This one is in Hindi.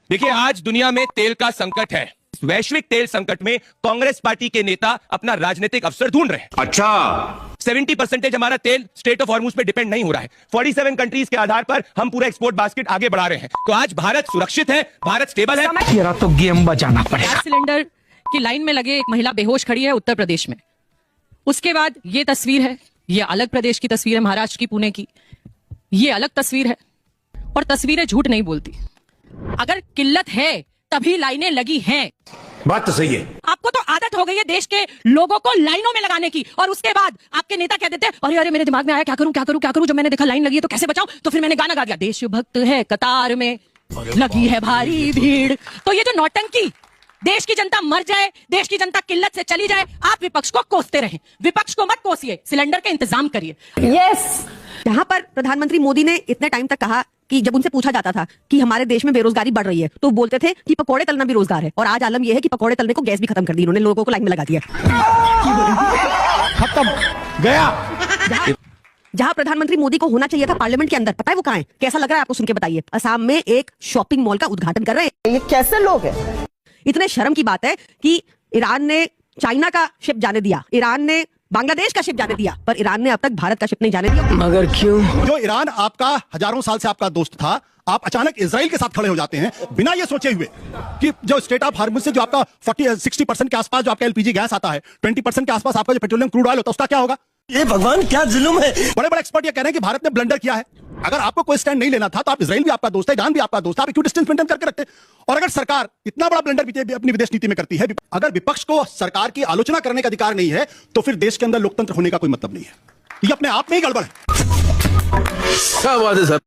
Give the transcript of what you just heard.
देखिए, आज दुनिया में तेल का संकट है। वैश्विक तेल संकट में कांग्रेस पार्टी के नेता अपना राजनीतिक अवसर ढूंढ रहे हैं। अच्छा, 70% हमारा तेल स्टेट ऑफ हॉर्मुज पे डिपेंड नहीं हो रहा है। 47 कंट्रीज के आधार पर हम पूरा एक्सपोर्ट बास्केट आगे बढ़ा रहे हैं। तो आज भारत सुरक्षित है, भारत स्टेबल है। मेरा तो गेम बजाना पड़ेगा। गैस सिलेंडर की लाइन में लगे एक महिला बेहोश खड़ी है उत्तर प्रदेश में। उसके बाद ये तस्वीर है, ये अलग प्रदेश की तस्वीर है, महाराष्ट्र की, पुणे की। ये अलग तस्वीर है और तस्वीरें झूठ नहीं बोलती। अगर किल्लत है तभी लाइनें लगी हैं। बात तो सही है। आपको तो आदत हो गई है देश के लोगों को लाइनों में लगाने की, और उसके बाद आपके नेता कह देते हैं अरे अरे मेरे दिमाग में आया क्या करूं क्या करूं क्या करूं, जब मैंने देखा लाइन लगी है तो कैसे बचाऊं, तो फिर मैंने गाना गा दिया, देशभक्त है कतार में लगी है भारी भीड़। तो ये जो नौटंकी, देश की जनता मर जाए, देश की जनता किल्लत से चली जाए, आप विपक्ष को कोसते रहें। विपक्ष को मत कोसिए, सिलेंडर के इंतजाम करिए। जहां पर प्रधानमंत्री मोदी ने इतने टाइम तक कहा कि जब उनसे पूछा जाता था कि हमारे देश में बेरोजगारी बढ़ रही है तो बोलते थे कि पकोड़े तलना भी रोजगार है, और आज आलम यह है कि पकोड़े तलने को गैस भी खत्म कर दी इन्होंने, लोगों को लाइन में लगा दिया। खत्म गया। जहां प्रधानमंत्री मोदी को होना चाहिए था पार्लियामेंट के अंदर, पता है वो कहां है? कैसा लग रहा है आपको सुन के बताइए? असम में एक शॉपिंग मॉल का उद्घाटन कर रहे हैं। ये कैसे लोग हैं? इतने शर्म की बात है कि ईरान ने चाइना का शिप जाने दिया, ईरान ने बांग्लादेश का शिप जाने दिया, पर ईरान ने अब तक भारत का शिप नहीं जाने दिया। मगर क्यों? जो ईरान आपका हजारों साल से आपका दोस्त था, आप अचानक इजराइल के साथ खड़े हो जाते हैं बिना ये सोचे हुए कि जो स्टेट ऑफ हार्मुज से जो आपका 40-60% के आसपास जो आपका एलपीजी गैस आता है, 20% के आसपास आपका जो पेट्रोलियम क्रूड ऑयल होता है, उसका क्या होगा? ये भगवान क्या जुल्म है। बड़े बड़े एक्सपर्ट ये कह रहे हैं कि भारत ने ब्लंडर किया है। अगर आपको कोई स्टैंड नहीं लेना था तो आप इजराइल भी आपका दोस्त है, ईरान भी आपका दोस्त है, आप क्यों डिस्टेंस मेंटेन करके रखते? और अगर सरकार इतना बड़ा ब्लंडर अपनी विदेश नीति में करती है, अगर विपक्ष को सरकार की आलोचना करने का अधिकार नहीं है तो फिर देश के अंदर लोकतंत्र होने का कोई मतलब नहीं है। ये अपने आप में ही गड़बड़ है। क्या बात है सर।